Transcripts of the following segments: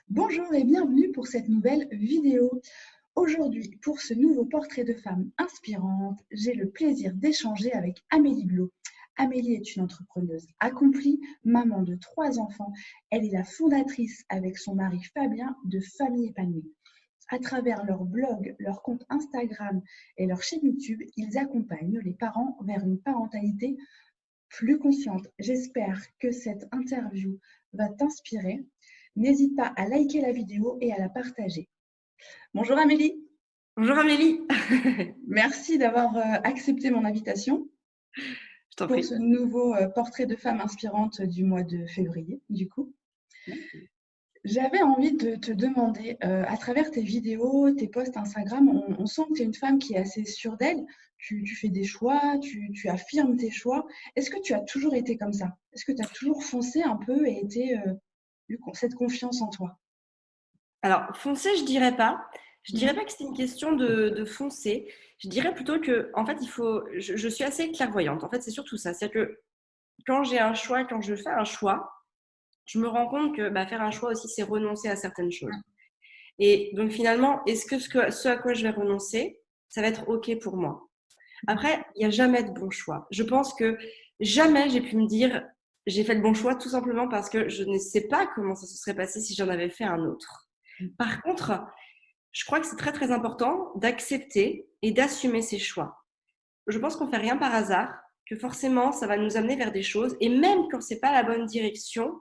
Bonjour et bienvenue pour cette nouvelle vidéo. Aujourd'hui, pour ce nouveau portrait de femme inspirante, j'ai le plaisir d'échanger avec Amélie Blot. Amélie est une entrepreneuse accomplie, maman de 3 enfants. Elle est la fondatrice avec son mari Fabien de Famille Épanouie. À travers leur blog, leur compte Instagram et leur chaîne YouTube, ils accompagnent les parents vers une parentalité plus consciente. J'espère que cette interview va t'inspirer. N'hésite pas à liker la vidéo et à la partager. Bonjour Amélie. Bonjour Amélie. Merci d'avoir accepté mon invitation Je t'en pour prie. ce nouveau portrait de femme inspirante du mois de février, du coup. J'avais envie de te demander, à travers tes vidéos, tes posts Instagram, on sent que tu es une femme qui est assez sûre d'elle. Tu fais des choix, tu affirmes tes choix. Est-ce que tu as toujours été comme ça? Est-ce que tu as toujours foncé un peu et eu cette confiance en toi? Alors, foncer, je dirais pas. Je dirais Mhm. pas que c'est une question de foncer. Je dirais plutôt que, en fait, je suis assez clairvoyante. En fait, c'est surtout ça. C'est-à-dire que quand j'ai un choix, quand je fais un choix, je me rends compte que faire un choix aussi, c'est renoncer à certaines choses. Et donc, finalement, est-ce que ce à quoi je vais renoncer, ça va être OK pour moi? Après, il n'y a jamais de bon choix. Je pense que jamais j'ai pu me dire j'ai fait le bon choix tout simplement parce que je ne sais pas comment ça se serait passé si j'en avais fait un autre. Par contre, je crois que c'est très très important d'accepter et d'assumer ses choix. Je pense qu'on ne fait rien par hasard, que forcément ça va nous amener vers des choses et même quand c'est pas la bonne direction,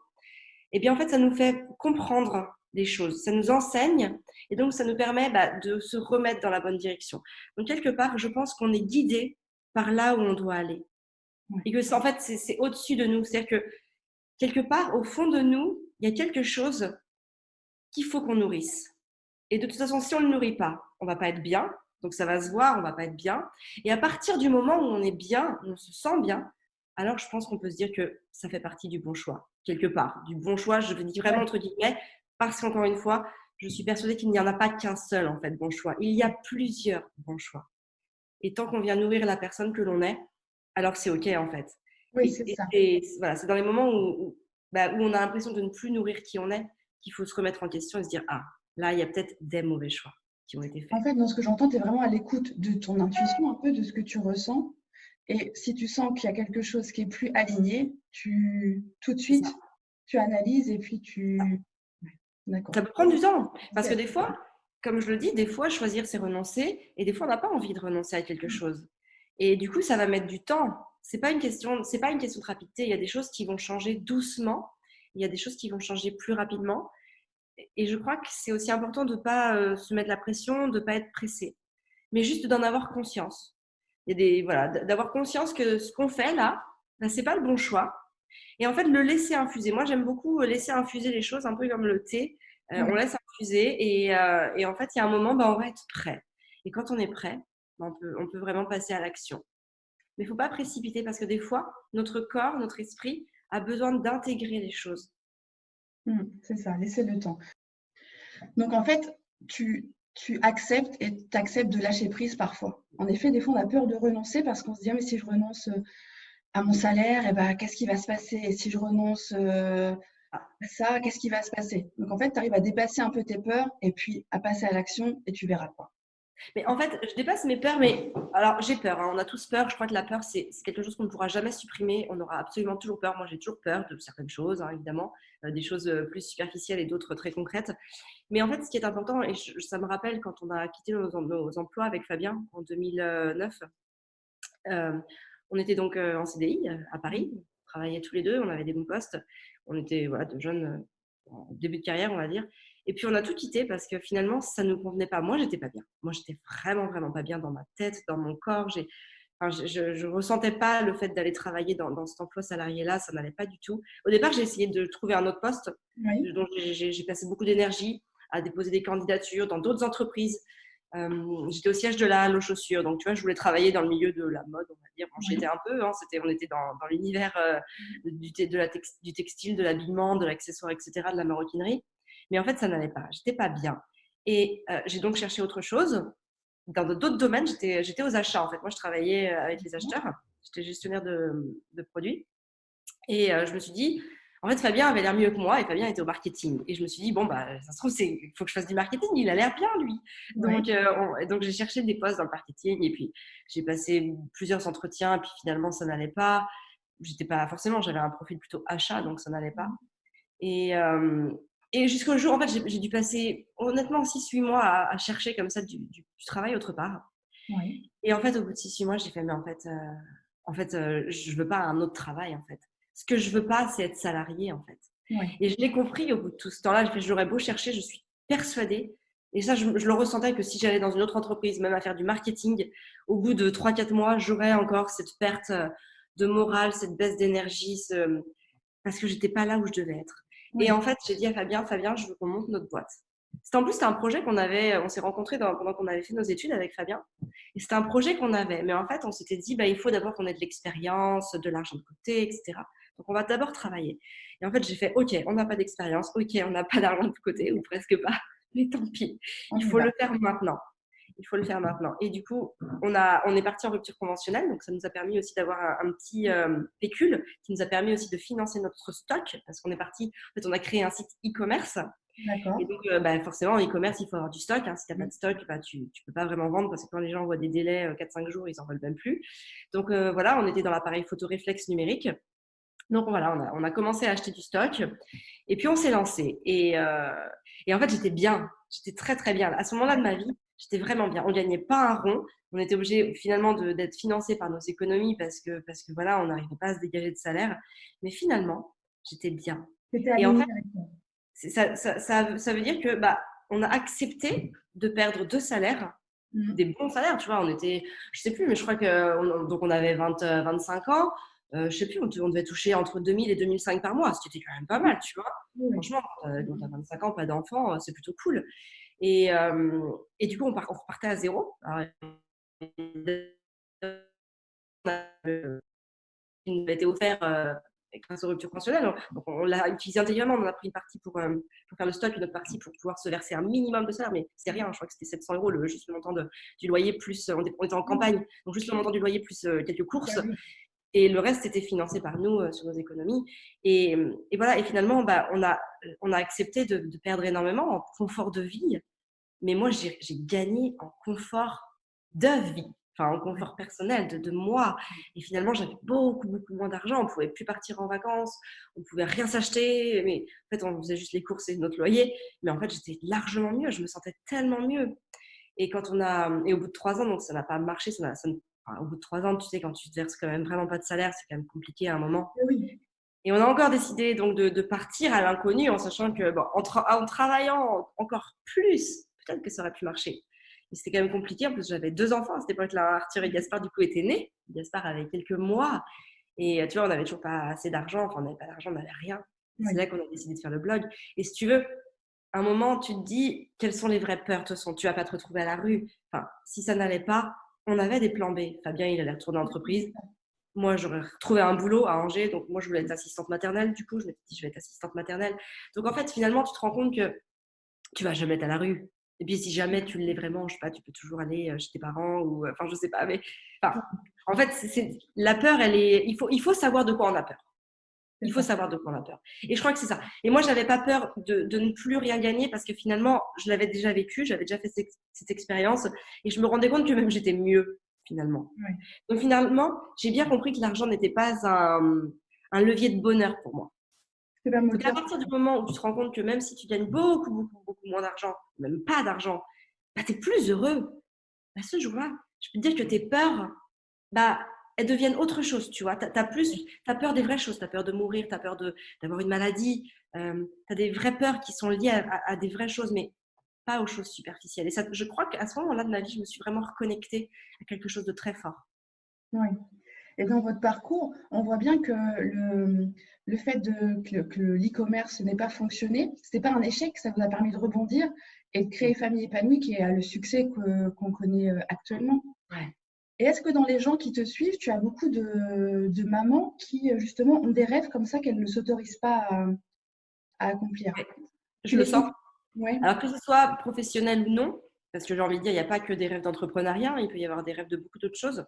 eh bien en fait ça nous fait comprendre des choses, ça nous enseigne et donc ça nous permet de se remettre dans la bonne direction. Donc quelque part, je pense qu'on est guidé par là où on doit aller Ouais. et que en fait c'est au-dessus de nous, c'est-à-dire que quelque part au fond de nous, il y a quelque chose qu'il faut qu'on nourrisse. Et de toute façon, si on ne le nourrit pas, on va pas être bien. Donc ça va se voir, on va pas être bien. Et à partir du moment où on est bien, on se sent bien, alors je pense qu'on peut se dire que ça fait partie du bon choix, quelque part. Du bon choix, je dis vraiment Ouais. entre guillemets, parce qu'encore une fois, je suis persuadée qu'il n'y en a pas qu'un seul en fait bon choix. Il y a plusieurs bons choix. Et tant qu'on vient nourrir la personne que l'on est, alors c'est OK en fait. Oui, Et, c'est ça. voilà, c'est dans les moments où on a l'impression de ne plus nourrir qui on est qu'il faut se remettre en question et se dire ah, là, il y a peut-être des mauvais choix qui ont été En faits. fait, dans ce que j'entends, tu es vraiment à l'écoute de ton intuition, un peu de ce que tu ressens. Et si tu sens qu'il y a quelque chose qui est plus aligné, tout de C'est ça. suite, tu analyses et puis tu. Ouais, d'accord. Ça peut prendre du temps parce que C'est- des fois, comme je le dis, des fois, choisir, c'est renoncer et des fois, on n'a pas envie de renoncer à quelque chose. Et du coup, ça va mettre du temps. C'est pas une question de rapidité. Il y a des choses qui vont changer doucement. Il y a des choses qui vont changer plus rapidement. Et je crois que c'est aussi important de ne pas se mettre la pression, de ne pas être pressé, mais juste d'en avoir conscience. Il y a voilà, d'avoir conscience que ce qu'on fait là, c'est pas le bon choix. Et en fait, le laisser infuser. Moi, j'aime beaucoup laisser infuser les choses, un peu comme le thé. On Ouais. laisse infuser et en fait, il y a un moment, on va être prêt. Et quand on est prêt, on peut vraiment passer à l'action. Mais il ne faut pas précipiter parce que des fois, notre corps, notre esprit a besoin d'intégrer les choses. C'est ça, laisser le temps. Donc en fait, tu acceptes et tu acceptes de lâcher prise parfois. En effet, des fois, on a peur de renoncer parce qu'on se dit, ah, mais si je renonce à mon salaire, eh ben, qu'est-ce qui va se passer? Et si je renonce à ça, qu'est-ce qui va se passer? Donc en fait, tu arrives à dépasser un peu tes peurs et puis à passer à l'action et tu verras quoi. Mais en fait, je dépasse mes peurs, mais alors j'ai peur, hein, on a tous peur. Je crois que la peur, c'est quelque chose qu'on ne pourra jamais supprimer. On aura absolument toujours peur. Moi, j'ai toujours peur de certaines choses, hein, évidemment, des choses plus superficielles et d'autres très concrètes. Mais en fait, ce qui est important, et ça me rappelle quand on a quitté nos emplois avec Fabien en 2009, euh, on était donc en CDI à Paris, on travaillait tous les deux, on avait des bons postes, on était voilà, de jeunes en début de carrière, on va dire. Et puis on a tout quitté parce que finalement, ça ne nous convenait pas. Moi, j'étais pas bien. Moi, j'étais vraiment, vraiment pas bien dans ma tête, dans mon corps. Je ressentais pas le fait d'aller travailler dans cet emploi salarié-là, ça n'allait pas du tout. Au départ, j'ai essayé de trouver un autre poste, Oui, dont j'ai passé beaucoup d'énergie à déposer des candidatures dans d'autres entreprises. J'étais au siège de la halle aux chaussures, donc tu vois, je voulais travailler dans le milieu de la mode, on va dire. Bon, j'y étais oui. un peu, hein, on était dans l'univers du textile, de l'habillement, de l'accessoire, etc., de la maroquinerie. Mais en fait, ça n'allait pas. J'étais pas bien. Et j'ai donc cherché autre chose. Dans d'autres domaines, j'étais aux achats. En fait, moi, je travaillais avec les acheteurs. J'étais gestionnaire de produits. Et je me suis dit, En fait, Fabien avait l'air mieux que moi et Fabien était au marketing. Et je me suis dit, bon, bah, ça se trouve, il faut que je fasse du marketing. Il a l'air bien, lui. Ouais. Donc, j'ai cherché des postes dans le marketing et puis j'ai passé plusieurs entretiens et puis finalement, ça n'allait pas. J'étais pas forcément, j'avais un profil plutôt achat, donc ça n'allait pas. Et, euh, et jusqu'au jour, en fait, j'ai dû passer honnêtement 6-8 mois à chercher comme ça du travail autre part. Ouais. Et en fait, au bout de 6-8 mois, j'ai fait, mais je veux pas un autre travail, en fait. Ce que je veux pas, c'est être salarié, en fait. Ouais. Et je l'ai compris au bout de tout ce temps-là. J'aurais beau chercher, je suis persuadée. Et ça, je le ressentais que si j'allais dans une autre entreprise, même à faire du marketing, au bout de 3-4 mois, j'aurais encore cette perte de morale, cette baisse d'énergie, parce que j'étais pas là où je devais être. Et Ouais. en fait, j'ai dit à Fabien, je veux qu'on monte notre boîte. C'était un projet on s'est rencontrés pendant qu'on avait fait nos études avec Fabien. Et c'était un projet qu'on avait. Mais en fait, on s'était dit, bah, il faut d'abord qu'on ait de l'expérience, de l'argent de côté, etc. Donc, on va d'abord travailler. Et en fait, j'ai fait, OK, on n'a pas d'expérience, OK, on n'a pas d'argent de côté, ou presque pas, mais tant pis, On il y faut va. le faire maintenant. Il faut le faire maintenant. Et du coup, on est parti en rupture conventionnelle, donc ça nous a permis aussi d'avoir un petit pécule qui nous a permis aussi de financer notre stock, parce qu'on est parti, en fait, on a créé un site e-commerce. Et D'accord. donc, bah, forcément, en e-commerce, il faut avoir du stock. Hein. Si tu n'as pas de stock, bah, tu ne peux pas vraiment vendre parce que quand les gens voient des délais 4-5 jours, ils n'en veulent même plus. Donc, voilà, on était dans l'appareil photo réflexe numérique. Donc, voilà, on a commencé à acheter du stock et puis on s'est lancé. Et en fait, j'étais bien. J'étais très, très bien. À ce moment-là de ma vie, j'étais vraiment bien. On ne gagnait pas un rond. On était obligé finalement d'être financé par nos économies parce que voilà, on n'arrivait pas à se dégager de salaire. Mais finalement, j'étais bien. C'était Et en aligné fait, avec toi. ça veut dire que bah, on a accepté de perdre 2 salaires, Mm. des bons salaires, tu vois. On était, je sais plus, mais je crois donc on avait 25 ans. Je sais plus, on devait toucher entre 2000 et 2005 par mois, ce qui était quand même pas mal, tu vois. Oui. Franchement, quand t'as 25 ans, pas d'enfant, c'est plutôt cool. Et du coup, on repartait à zéro. Alors, qui nous a été offert grâce aux ruptures conventionnelles. Donc, on l'a utilisé intégralement. On en a pris une partie pour faire le stock, une autre partie pour pouvoir se verser un minimum de salaire. Mais c'est rien, je crois que c'était 700 euros, juste le montant du loyer, plus on était en Oui. campagne, donc juste le montant du loyer plus quelques Bah courses. oui. Et le reste était financé par nous sur nos économies. Et voilà, et finalement, bah, on a accepté de perdre énormément en confort de vie. Mais moi, j'ai gagné en confort de vie, enfin en Ouais. confort personnel de moi. Et finalement, j'avais beaucoup, beaucoup moins d'argent. On ne pouvait plus partir en vacances, on ne pouvait rien s'acheter. Mais en fait, on faisait juste les courses et notre loyer. Mais en fait, j'étais largement mieux. Je me sentais tellement mieux. Et au bout de 3 ans, donc ça n'a pas marché. Enfin, au bout de 3 ans, tu sais, quand tu te verses quand même vraiment pas de salaire, c'est quand même compliqué à un moment. Oui. Et on a encore décidé donc de partir à l'inconnu en sachant que bon, en travaillant encore plus, peut-être que ça aurait pu marcher. Mais c'était quand même compliqué. En plus, j'avais 2 enfants à cette époque-là. Arthur et Gaspard, du coup, étaient nés. Gaspard avait quelques mois. Et tu vois, on n'avait toujours pas assez d'argent. Enfin, on n'avait pas d'argent, on n'avait rien. C'est Oui. là qu'on a décidé de faire le blog. Et si tu veux, à un moment, tu te dis, quelles sont les vraies peurs? De toute façon, tu vas pas te retrouver à la rue. Enfin, si ça n'allait pas, on avait des plans B. Fabien, il allait retourner en entreprise. Moi, j'aurais retrouvé un boulot à Angers. Donc, moi, je voulais être assistante maternelle. Du coup, je m'étais dit, je vais être assistante maternelle. Donc, en fait, finalement, tu te rends compte que tu vas jamais être à la rue. Et puis, si jamais tu l'es vraiment, je sais pas, tu peux toujours aller chez tes parents ou, enfin, je sais pas. Mais, enfin, en fait, la peur, il faut savoir de quoi on a peur. C'est Il faut ça. savoir de quoi on a peur. Et je crois que c'est ça. Et moi, j'avais pas peur de ne plus rien gagner parce que finalement, je l'avais déjà vécu, j'avais déjà fait cette expérience et je me rendais compte que même j'étais mieux finalement. Oui. Donc finalement, j'ai bien compris que l'argent n'était pas un levier de bonheur pour moi. C'est un Donc à moteur. partir du moment où tu te rends compte que même si tu gagnes beaucoup, beaucoup, beaucoup moins d'argent, même pas d'argent, bah, tu es plus heureux. Bah, ce jour-là, je peux te dire que tes peurs, bah, elles deviennent autre chose, tu vois. T'as peur des vraies choses, t'as peur de mourir, t'as peur d'avoir une maladie, t'as des vraies peurs qui sont liées à des vraies choses, mais pas aux choses superficielles. Et ça, je crois qu'à ce moment-là de ma vie, je me suis vraiment reconnectée à quelque chose de très fort. Oui. Et dans votre parcours, on voit bien que le fait que l'e-commerce n'ait pas fonctionné, ce n'était pas un échec, ça vous a permis de rebondir et de créer Famille épanouie qui a le succès qu'on connaît actuellement. Ouais. Et est-ce que dans les gens qui te suivent, tu as beaucoup de mamans qui justement ont des rêves comme ça qu'elles ne s'autorisent pas à accomplir? Ouais. Je Tu le les sens. comprends? Ouais, Alors que ce soit professionnel ou non, parce que j'ai envie de dire, il n'y a pas que des rêves d'entrepreneuriat, il peut y avoir des rêves de beaucoup d'autres choses.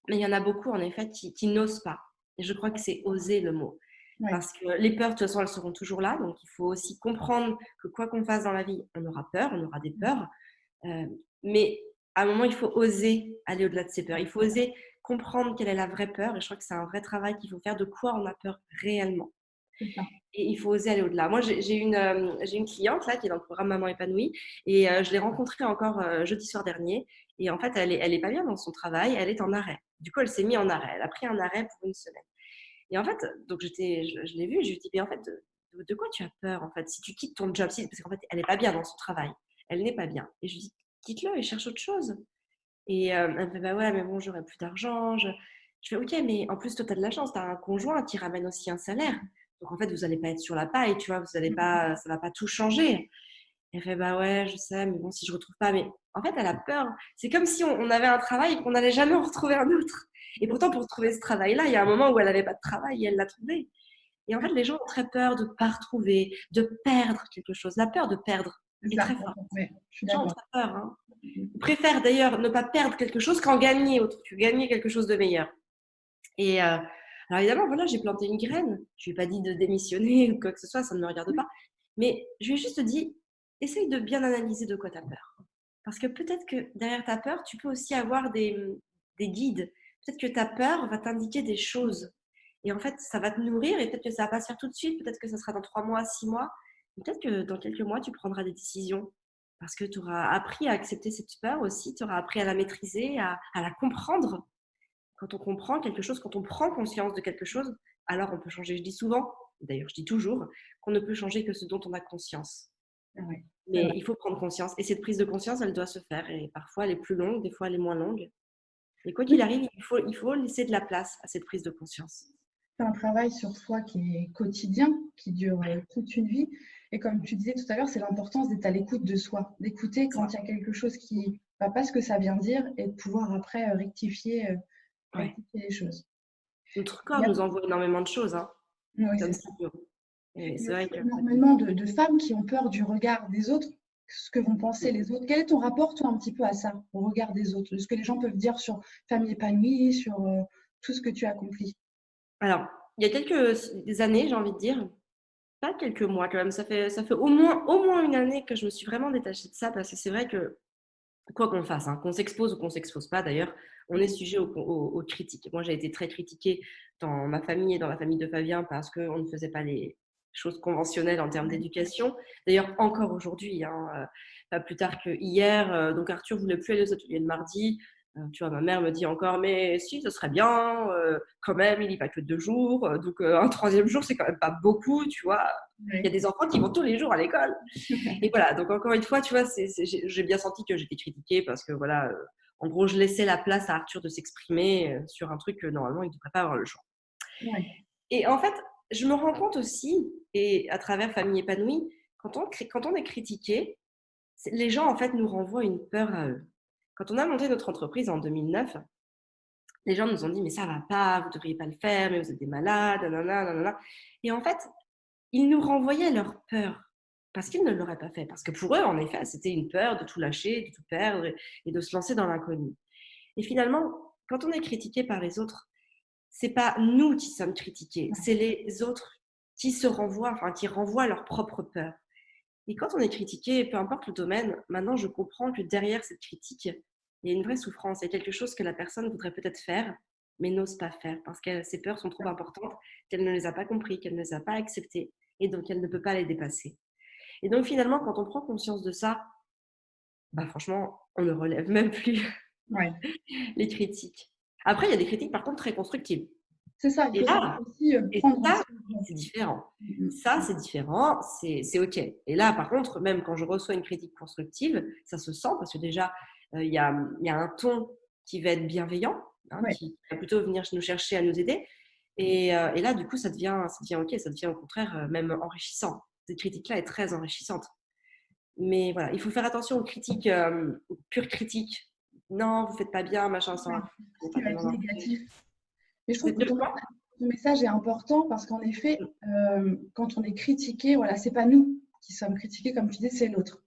Mais il y en a beaucoup, en effet, qui n'osent pas. Et je crois que c'est oser le mot. Ouais. Parce que les peurs, de toute façon, elles seront toujours là. Donc, il faut aussi comprendre que quoi qu'on fasse dans la vie, on aura peur, on aura des peurs. Euh, mais à un moment, il faut oser aller au-delà de ces peurs. Il faut oser comprendre quelle est la vraie peur. Et je crois que c'est un vrai travail qu'il faut faire, de quoi on a peur réellement. C'est ça. Et il faut oser aller au-delà. Moi, j'ai une cliente là qui est dans le programme Maman épanouie et je l'ai rencontrée encore jeudi soir dernier. Et en fait, elle est pas bien dans son travail, elle est en arrêt. Du coup, elle s'est mise en arrêt. Elle a pris un arrêt pour une semaine. Et en fait, donc je l'ai vue, je lui ai dit, mais en fait, de quoi tu as peur en fait si tu quittes ton job, parce qu'en fait, elle n'est pas bien dans son travail. Elle n'est pas bien. Et je lui dis, quitte-le et cherche autre chose. Et elle me fait, bah ouais, mais bon, j'aurai plus d'argent. Je fais, ok, mais en plus, toi, tu as de la chance, tu as un conjoint qui ramène aussi un salaire. Donc, en fait, vous n'allez pas être sur la paille, tu vois, vous allez pas, ça ne va pas tout changer. Elle fait, bah ouais, je sais, mais bon, si je ne retrouve pas. Mais en fait, elle a peur. C'est comme si on avait un travail et qu'on n'allait jamais en retrouver un autre. Et pourtant, pour trouver ce travail-là, il y a un moment où elle n'avait pas de travail et elle l'a trouvé. Et en fait, les gens ont très peur de ne pas retrouver, de perdre quelque chose. La peur de perdre C'est est ça. très forte. Ouais, je suis Les gens ont d'accord. très peur. Hein. Ils préfèrent d'ailleurs ne pas perdre quelque chose qu'en gagner autre, que gagner quelque chose de meilleur. Et alors évidemment, voilà, j'ai planté une graine. Je lui ai pas dit de démissionner ou quoi que ce soit, ça ne me regarde pas. Mais je lui ai juste dit, essaye de bien analyser de quoi tu as peur. Parce que peut-être que derrière ta peur, tu peux aussi avoir des guides. Peut-être que ta peur va t'indiquer des choses. Et en fait, ça va te nourrir et peut-être que ça va pas se faire tout de suite. Peut-être que ça sera dans 3 mois, 6 mois. Peut-être que dans quelques mois, tu prendras des décisions. Parce que tu auras appris à accepter cette peur aussi. Tu auras appris à la maîtriser, à la comprendre. Quand on comprend quelque chose, quand on prend conscience de quelque chose, alors on peut changer. Je dis souvent, d'ailleurs je dis toujours, qu'on ne peut changer que ce dont on a conscience. Ouais, c'est Mais vrai. il faut prendre conscience. Et cette prise de conscience, elle doit se faire. Et parfois, elle est plus longue, des fois, elle est moins longue. Et quoi qu'il Oui, arrive, il faut laisser de la place à cette prise de conscience. c'est un travail sur soi qui est quotidien, qui dure toute une vie. Et comme tu disais tout à l'heure, c'est l'importance d'être à l'écoute de soi, d'écouter quand Ça. il y a quelque chose qui ne va pas ce que ça vient dire et de pouvoir après Ouais. rectifier les choses. Notre Il corps y a, nous envoie énormément de choses, hein, oui, comme c'est ça. signaux. Et Il y c'est a vrai aussi que énormément de femmes qui ont peur du regard des autres, ce que vont penser les autres. Quel est ton rapport, toi, un petit peu à ça, au regard des autres, de ce que les gens peuvent dire sur Famille épanouie, sur tout ce que tu as accompli? alors, il y a des années, j'ai envie de dire, pas quelques mois quand même, ça fait au moins une année que je me suis vraiment détachée de ça parce que c'est vrai que quoi qu'on fasse, hein, qu'on s'expose ou qu'on s'expose pas d'ailleurs, on est sujet aux critiques. Moi, j'ai été très critiquée dans ma famille et dans la famille de Fabien parce qu'on ne faisait pas les choses conventionnelles en termes d'éducation. D'ailleurs, encore aujourd'hui, hein, pas plus tard que hier, donc Arthur voulait plus aller aux ateliers le mardi. Tu vois, ma mère me dit encore, mais si, ce serait bien, quand même, il y va que 2 jours, donc un troisième jour, c'est quand même pas beaucoup, tu vois. Il y a Oui. des enfants qui vont tous les jours à l'école. Et voilà, donc encore une fois, tu vois, j'ai bien senti que j'étais critiquée parce que voilà, en gros, je laissais la place à Arthur de s'exprimer sur un truc que normalement, il ne devrait pas avoir le choix. Ouais. Et en fait, je me rends compte aussi, et à travers Famille épanouie, quand on est critiqué, les gens en fait nous renvoient une peur à eux. Quand on a monté notre entreprise en 2009, les gens nous ont dit mais ça va pas, vous ne devriez pas le faire, mais vous êtes des malades, nanana, nanana. Et en fait, ils nous renvoyaient leur peur parce qu'ils ne l'auraient pas fait. Parce que pour eux, en effet, c'était une peur de tout lâcher, de tout perdre et de se lancer dans l'inconnu. Et finalement, quand on est critiqué par les autres, c'est pas nous qui sommes critiqués, c'est les autres qui se renvoient, enfin qui renvoient leur propre peur. Et quand on est critiqué, peu importe le domaine, maintenant je comprends que derrière cette critique, il y a une vraie souffrance, il y a quelque chose que la personne voudrait peut-être faire, mais n'ose pas faire parce que ses peurs sont trop importantes, qu'elle ne les a pas compris, qu'elle ne les a pas acceptées et donc elle ne peut pas les dépasser. Et donc finalement, quand on prend conscience de ça, bah franchement, on ne relève même plus Ouais. les critiques. Après, il y a des critiques par contre très constructives. C'est ça, il Et faut savoir là, aussi et prendre en ça, charge. c'est différent. Mm, Ça, c'est différent, c'est OK. Et là, par contre, même quand je reçois une critique constructive, ça se sent parce que déjà, il y a un ton qui va être bienveillant, hein, ouais, qui va plutôt venir nous chercher à nous aider. Et là, du coup, ça devient OK, ça devient au contraire même enrichissant. Cette critique-là est très enrichissante. Mais voilà, il faut faire attention aux critiques, aux pures critiques. Non, vous faites pas bien, machin, ouais, ça. tout ce qui Pas va bien, être non, non. négatif. Mais je trouve C'est que de quoi? ton message est important parce qu'en effet, quand on est critiqué, voilà, c'est pas nous qui sommes critiqués, comme tu dis, c'est l'autre.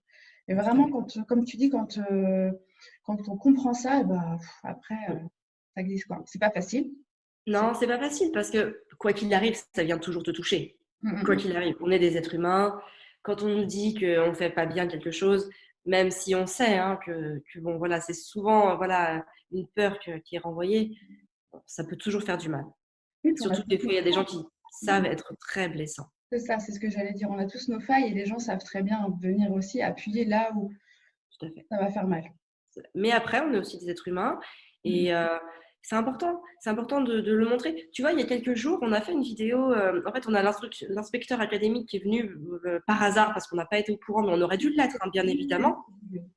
Et Tout à vraiment, fait. comme tu dis, quand on comprend ça, et ben, après, ça glisse quoi. C'est pas facile, Non, c'est pas facile parce que quoi qu'il arrive, ça vient toujours te toucher. Quoi qu'il arrive, on est des êtres humains. Quand on nous dit qu'on ne fait pas bien quelque chose, même si on sait hein, que bon, voilà, c'est souvent voilà, une peur qui est renvoyée, ça peut toujours faire du mal. Oui, puis on a Surtout que tous des nos fois, il y a des gens failles. qui savent être très blessants. C'est ça, c'est ce que j'allais dire. On a tous nos failles et les gens savent très bien venir aussi appuyer là où Tout à fait. ça va faire mal. Mais après, on est aussi des êtres humains et c'est important de le montrer. Tu vois, il y a quelques jours, on a fait une vidéo. En fait, on a l'inspecteur académique qui est venu par hasard parce qu'on n'a pas été au courant, mais on aurait dû l'être, hein, bien évidemment.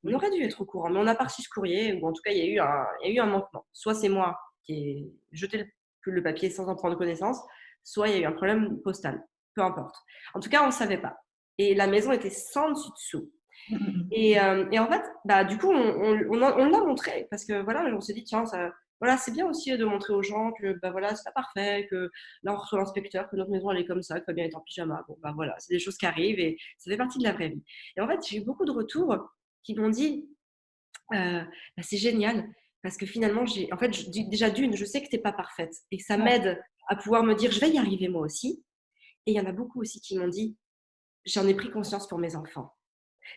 On aurait dû être au courant, mais on n'a pas reçu ce courrier, ou en tout cas, il y a eu un manquement. Soit c'est moi qui ai jeté le papier sans en prendre connaissance, soit il y a eu un problème postal. Peu importe. En tout cas, on ne savait pas. Et la maison était sans dessus dessous. Et en fait, bah, du coup, on l'a montré parce que voilà, on s'est dit, tiens, ça, voilà, c'est bien aussi de montrer aux gens que bah, voilà, c'est pas parfait, que là, on reçoit l'inspecteur, que notre maison, elle est comme ça, que Fabien est en pyjama. Bon, bah voilà, c'est des choses qui arrivent et ça fait partie de la vraie vie. Et en fait, j'ai eu beaucoup de retours qui m'ont dit, bah, c'est génial parce que finalement, en fait, déjà d'une, je sais que t'es pas parfaite et ça Ouais, m'aide à pouvoir me dire, je vais y arriver moi aussi. Et il y en a beaucoup aussi qui m'ont dit, j'en ai pris conscience pour mes enfants.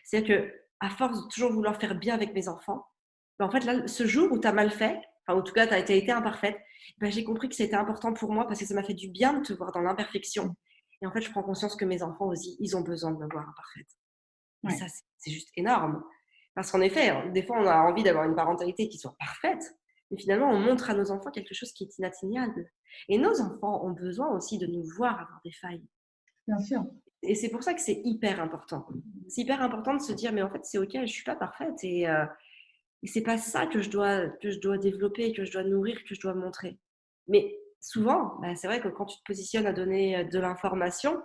C'est-à-dire qu'à force de toujours vouloir faire bien avec mes enfants, ben en fait, là, ce jour où tu as mal fait, enfin, en tout cas, tu as été imparfaite, ben, j'ai compris que c'était important pour moi parce que ça m'a fait du bien de te voir dans l'imperfection. Et en fait, je prends conscience que mes enfants aussi, ils ont besoin de me voir imparfaite. Et ouais, ça, c'est juste énorme. Parce qu'en effet, hein, des fois, on a envie d'avoir une parentalité qui soit parfaite, mais finalement, on montre à nos enfants quelque chose qui est inatteignable. Et nos enfants ont besoin aussi de nous voir avoir des failles. bien sûr. Et c'est pour ça que c'est hyper important. C'est hyper important de se dire, mais en fait, c'est OK, je ne suis pas parfaite. Et c'est pas ça que je dois développer, que je dois nourrir, que je dois montrer. Mais souvent, bah, c'est vrai que quand tu te positionnes à donner de l'information,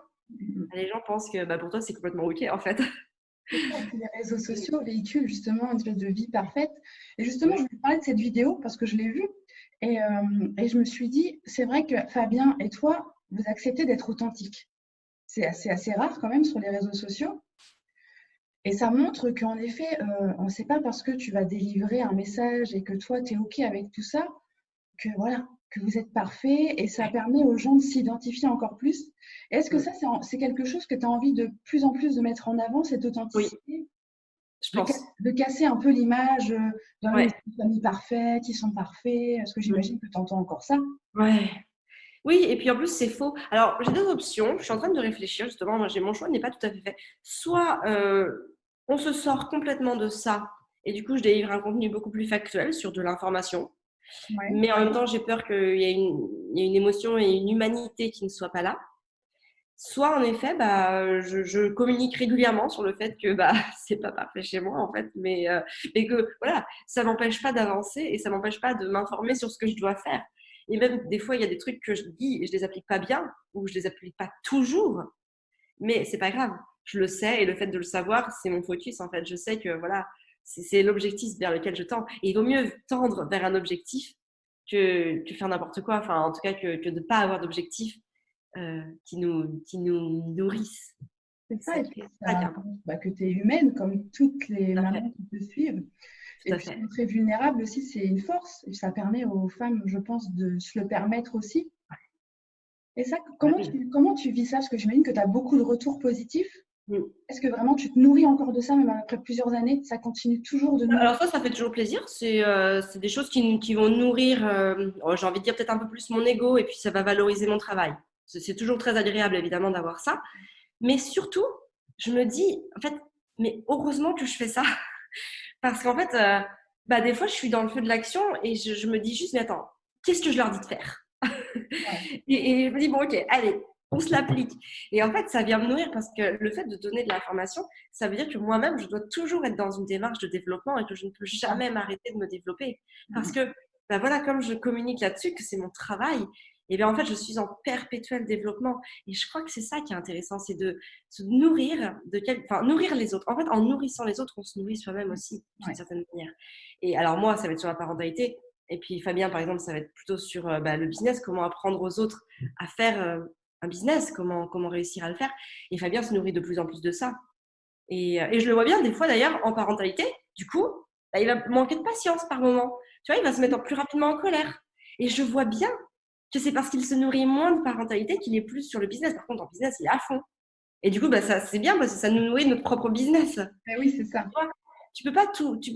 les gens pensent que bah, pour toi, c'est complètement OK, en fait. C'est ça, et puis les réseaux sociaux véhiculent justement une espèce de vie parfaite. Et justement, je Oui, voulais parler de cette vidéo parce que je l'ai vue et je me suis dit, c'est vrai que Fabien et toi, vous acceptez d'être authentiques. C'est assez rare quand même sur les réseaux sociaux. Et ça montre qu'en effet, on ne sait pas parce que tu vas délivrer un message et que toi, tu es OK avec tout ça, que voilà, que vous êtes parfait et ça permet aux gens de s'identifier encore plus. Est-ce que ça, c'est quelque chose que tu as envie de plus en plus de mettre en avant, cette oui, authenticité, je pense. de casser un peu l'image dans les Ouais. familles parfaites, ils sont parfaits, parce que j'imagine que tu entends encore ça. Ouais. Oui, et puis en plus, c'est faux. Alors, j'ai deux options. Je suis en train de réfléchir, justement. Moi, mon choix n'est pas tout à fait fait. Soit on se sort complètement de ça, et du coup, je délivre un contenu beaucoup plus factuel sur de l'information. Ouais, Mais en même temps, j'ai peur il y ait une émotion et une humanité qui ne soient pas là. Soit en effet, bah, je communique régulièrement sur le fait que bah, c'est pas parfait chez moi en fait, mais que voilà, ça m'empêche pas d'avancer et ça m'empêche pas de m'informer sur ce que je dois faire. Et même des fois, il y a des trucs que je dis et je les applique pas bien ou je les applique pas toujours, mais c'est pas grave. Je le sais et le fait de le savoir, c'est mon focus en fait. Je sais que voilà, c'est l'objectif vers lequel je tends. Et il vaut mieux tendre vers un objectif que faire n'importe quoi. Enfin, en tout cas, que de ne pas avoir d'objectif qui nous nourrissent. c'est ça. C'est Et puis, ça qui est ça important. montre bah, que tu es humaine, comme toutes les Tout à fait. mamans qui te suivent. Tout Et à puis, se fait. montrer vulnérable aussi, c'est une force. Et ça permet aux femmes, je pense, de se le permettre aussi. Et ça, Bah oui. comment tu vis ça? Parce que j'imagine que tu as beaucoup de retours positifs. Mm. Est-ce que vraiment tu te nourris encore de ça, même après plusieurs années? Ça continue toujours de nourrir? Alors ça fait toujours plaisir. C'est des choses qui vont nourrir, j'ai envie de dire peut-être un peu plus mon ego et puis ça va valoriser mon travail. C'est toujours très agréable évidemment d'avoir ça. Mais surtout, je me dis, en fait, mais heureusement que je fais ça. Parce qu'en fait, bah, des fois, je suis dans le feu de l'action et je me dis juste, mais attends, qu'est-ce que je leur dis de faire? Ouais, Et je me dis, bon, ok, allez, on se l'applique. Et en fait, ça vient me nourrir parce que le fait de donner de l'information, ça veut dire que moi-même, je dois toujours être dans une démarche de développement et que je ne peux c'est ça. jamais m'arrêter de me développer. Parce Mhm. que, bah voilà, comme je communique là-dessus, que c'est mon travail, et bien en fait, je suis en perpétuel développement. Et je crois que c'est ça qui est intéressant, c'est de se nourrir enfin, nourrir les autres. En fait, en nourrissant les autres, on se nourrit soi-même aussi, d'une Ouais. certaine manière. Et alors moi, ça va être sur la parentalité. Et puis Fabien, par exemple, ça va être plutôt sur bah, le business, comment apprendre aux autres à faire un business, comment réussir à le faire. Et Fabien se nourrit de plus en plus de ça. Et je le vois bien, des fois d'ailleurs, en parentalité, du coup, bah, il va manquer de patience par moment. Tu vois, il va se mettre plus rapidement en colère. Et je vois bien que c'est parce qu'il se nourrit moins de parentalité qu'il est plus sur le business. Par contre, en business, il est à fond. Et du coup, ça, c'est bien parce que ça nous nourrit notre propre business. Ben oui, c'est ça. Tu peux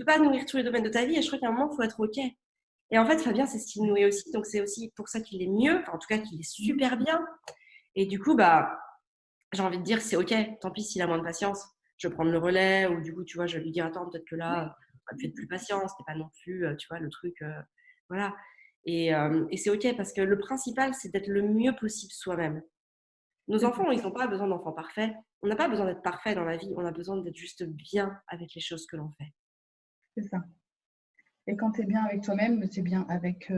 pas nourrir tous les domaines de ta vie et je crois qu'à un moment, il faut être OK. Et en fait, Fabien, c'est ce qu'il nourrit aussi. Donc, c'est aussi pour ça qu'il est mieux, enfin, en tout cas, qu'il est super bien. Et du coup, j'ai envie de dire, c'est OK. Tant pis s'il a moins de patience. Je vais prendre le relais ou du coup, tu vois, je vais lui dire, attends, peut-être que là, on va plus être plus patient. C'était pas non plus, tu vois, le truc, voilà. Et c'est OK parce que le principal, c'est d'être le mieux possible soi-même. Nos enfants, ils n'ont pas besoin d'enfants parfaits. On n'a pas besoin d'être parfait dans la vie. On a besoin d'être juste bien avec les choses que l'on fait. C'est ça. Et quand tu es bien avec toi-même, c'est bien avec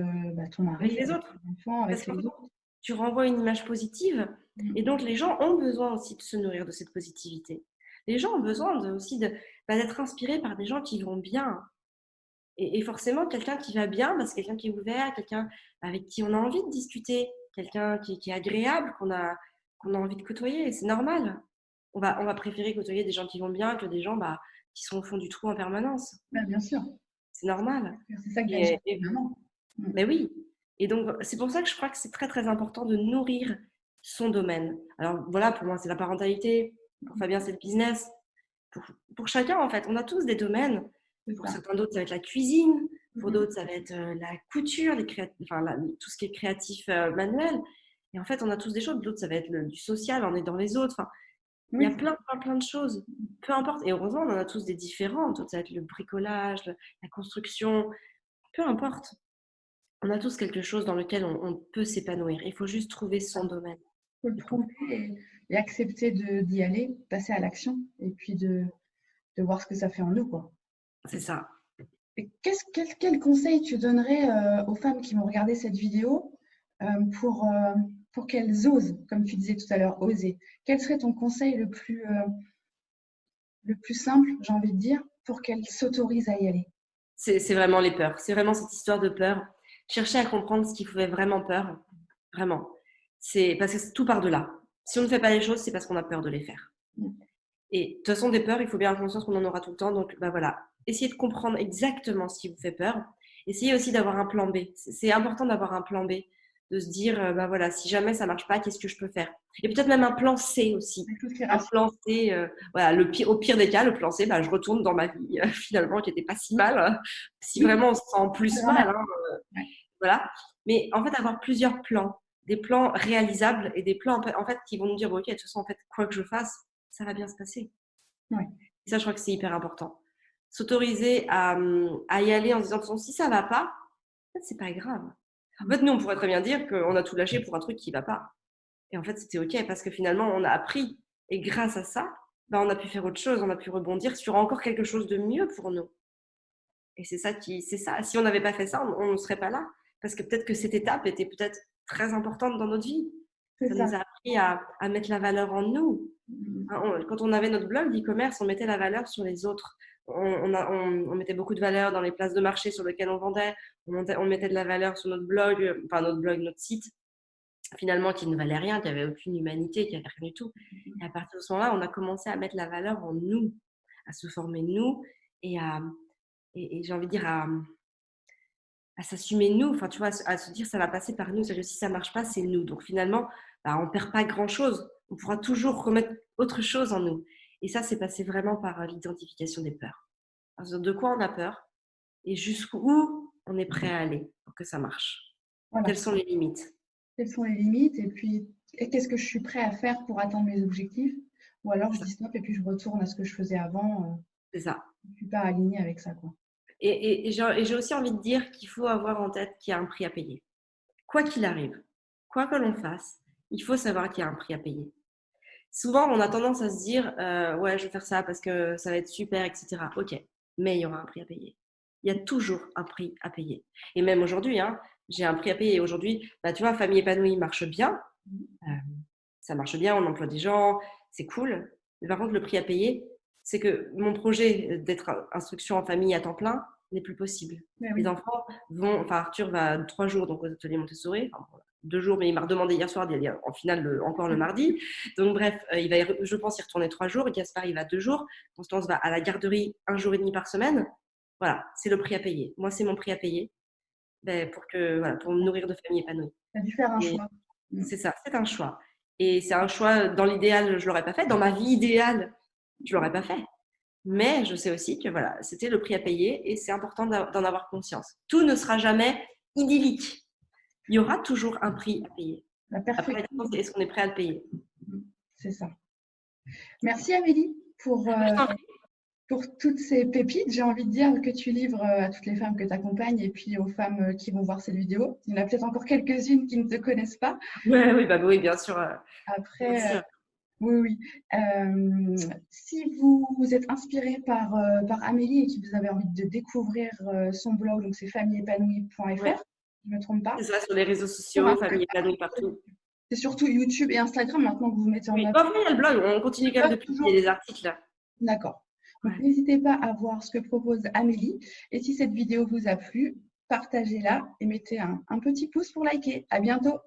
ton mari, Avec les avec autres. tes enfants, Parce avec qu'en les fait, autres. tu renvoies une image positive et donc les gens ont besoin aussi de se nourrir de cette positivité. Les gens ont besoin aussi d'être inspirés par des gens qui vont bien. Et forcément, quelqu'un qui va bien, c'est quelqu'un qui est ouvert, quelqu'un avec qui on a envie de discuter, quelqu'un qui est agréable, qu'on a envie de côtoyer. C'est normal. On va préférer côtoyer des gens qui vont bien que des gens qui sont au fond du trou en permanence. Ben, bien sûr. C'est normal. C'est ça que j'agis Et, maintenant. mais oui. Et donc, c'est pour ça que je crois que c'est très, très important de nourrir son domaine. Alors, voilà, pour moi, c'est la parentalité. Pour Fabien, c'est le business. Pour chacun, en fait, on a tous des domaines. C'est Pour ça. certains d'autres, ça va être la cuisine. Pour d'autres, ça va être la couture, tout ce qui est créatif manuel. Et en fait, on a tous des choses. D'autres, ça va être du social, on est dans les autres. Enfin, il y a Oui, plein, plein, plein de choses. Peu importe. Et heureusement, on en a tous des différents. D'autres, ça va être le bricolage, la construction. Peu importe. On a tous quelque chose dans lequel on peut s'épanouir. Il faut juste trouver son domaine. faut le trouver et accepter d'y aller, passer à l'action et puis de voir ce que ça fait en nous, quoi. C'est ça. Et quel conseil tu donnerais aux femmes qui vont regarder cette vidéo euh, pour, euh, pour qu'elles osent, comme tu disais tout à l'heure, oser? Quel serait ton conseil le plus simple, j'ai envie de dire, pour qu'elles s'autorisent à y aller? C'est vraiment les peurs. C'est vraiment cette histoire de peur. Chercher à comprendre ce qui fait vraiment peur. Vraiment. C'est parce que tout part de là. Si on ne fait pas les choses, c'est parce qu'on a peur de les faire. Et de toute façon, des peurs, il faut bien avoir conscience qu'on en aura tout le temps. Donc, voilà. Essayez de comprendre exactement ce qui vous fait peur. Essayez aussi d'avoir un plan B. C'est important d'avoir un plan B. De se dire, voilà, si jamais ça marche pas, qu'est-ce que je peux faire? Et peut-être même un plan C aussi. Quelque chose qui Un rassure. plan C, voilà, au pire des cas, le plan C, je retourne dans ma vie, finalement, qui n'était pas si mal. Si Oui, vraiment on se sent plus pas mal, dramatique. hein, Ouais. voilà. Mais en fait, avoir plusieurs plans, des plans réalisables et des plans en fait qui vont nous dire, bon, ok, de toute façon, en fait, quoi que je fasse, ça va bien se passer. Ouais. Et ça, je crois que c'est hyper important. S'autoriser à y aller en se disant, de toute façon, si ça va pas, en fait, c'est pas grave. En fait, nous, on pourrait très bien dire qu'on a tout lâché pour un truc qui va pas. Et en fait, c'était ok parce que finalement, on a appris. Et grâce à ça, on a pu faire autre chose, on a pu rebondir sur encore quelque chose de mieux pour nous. Et c'est ça. Si on n'avait pas fait ça, on ne serait pas là. Parce que peut-être que cette étape était peut-être très importante dans notre vie. C'est Ça ça. nous a appris à mettre la valeur en nous. Quand on avait notre blog d'e-commerce, on mettait la valeur sur les autres. On mettait beaucoup de valeur dans les places de marché sur lesquelles on vendait. On mettait de la valeur sur notre blog, notre site, finalement, qui ne valait rien, qui n'avait aucune humanité, qui n'avait rien du tout. Et à partir de ce moment-là, on a commencé à mettre la valeur en nous, à se former nous et j'ai envie de dire à s'assumer nous, enfin tu vois, à se dire ça va passer par nous, c'est-à-dire que si ça marche pas, c'est nous. Donc finalement, on perd pas grand-chose, on pourra toujours remettre autre chose en nous. Et ça, c'est passé vraiment par l'identification des peurs. Alors, de quoi on a peur et jusqu'où on est prêt à aller pour que ça marche. Voilà. Quelles sont les limites? Quelles sont les limites et puis qu'est-ce que je suis prêt à faire pour atteindre mes objectifs? Ou alors je dis stop et puis je retourne à ce que je faisais avant. C'est ça. Je ne suis pas alignée avec ça, quoi. Et j'ai aussi envie de dire qu'il faut avoir en tête qu'il y a un prix à payer. Quoi qu'il arrive, quoi que l'on fasse, il faut savoir qu'il y a un prix à payer. Souvent, on a tendance à se dire ouais, je vais faire ça parce que ça va être super, etc. Ok, mais il y aura un prix à payer. Il y a toujours un prix à payer. Et même aujourd'hui, j'ai un prix à payer. Aujourd'hui, tu vois, Famille épanouie marche bien. Ça marche bien, on emploie des gens, c'est cool. Mais par contre, le prix à payer, c'est que mon projet d'être instruction en famille à temps plein n'est plus possible. Mais Les oui, enfants Arthur va 3 jours donc aux ateliers Montessori, 2 jours, mais il m'a redemandé hier soir d'y aller en finale encore le mardi. Donc bref, il va, je pense, y retourner 3 jours. Gaspard, il va 2 jours. Constance va à la garderie 1 jour et demi par semaine. Voilà, c'est le prix à payer. Moi, c'est mon prix à payer pour me nourrir de famille épanouie. Tu as dû faire un Et choix. c'est ça, c'est un choix. Et c'est un choix, dans l'idéal, je ne l'aurais pas fait. Dans ma vie idéale, je ne l'aurais pas fait. Mais je sais aussi que voilà, c'était le prix à payer et c'est important d'en avoir conscience. Tout ne sera jamais idyllique. Il y aura toujours un prix à payer. La Après, la perfection. question, c'est est-ce qu'on est prêt à le payer? C'est ça. Merci Amélie pour toutes ces pépites. J'ai envie de dire que tu livres à toutes les femmes que tu accompagnes et puis aux femmes qui vont voir cette vidéo. Il y en a peut-être encore quelques-unes qui ne te connaissent pas. Ouais, oui, bah oui, bien sûr. Bien Après, sûr. oui, oui. Si vous êtes inspiré par Amélie et que vous avez envie de découvrir son blog, donc c'est familleépanouie.fr, Ouais, je ne me trompe pas. c'est ça, sur les réseaux Sur sociaux, Instagram, famille épanouie partout. c'est surtout YouTube et Instagram maintenant que vous mettez en Oui, avant. bon, après, il y a le blog, on continue quand même de Toujours. publier des articles là. D'accord. Donc, Ouais. n'hésitez pas à voir ce que propose Amélie. Et si cette vidéo vous a plu, partagez-la et mettez un petit pouce pour liker. À bientôt.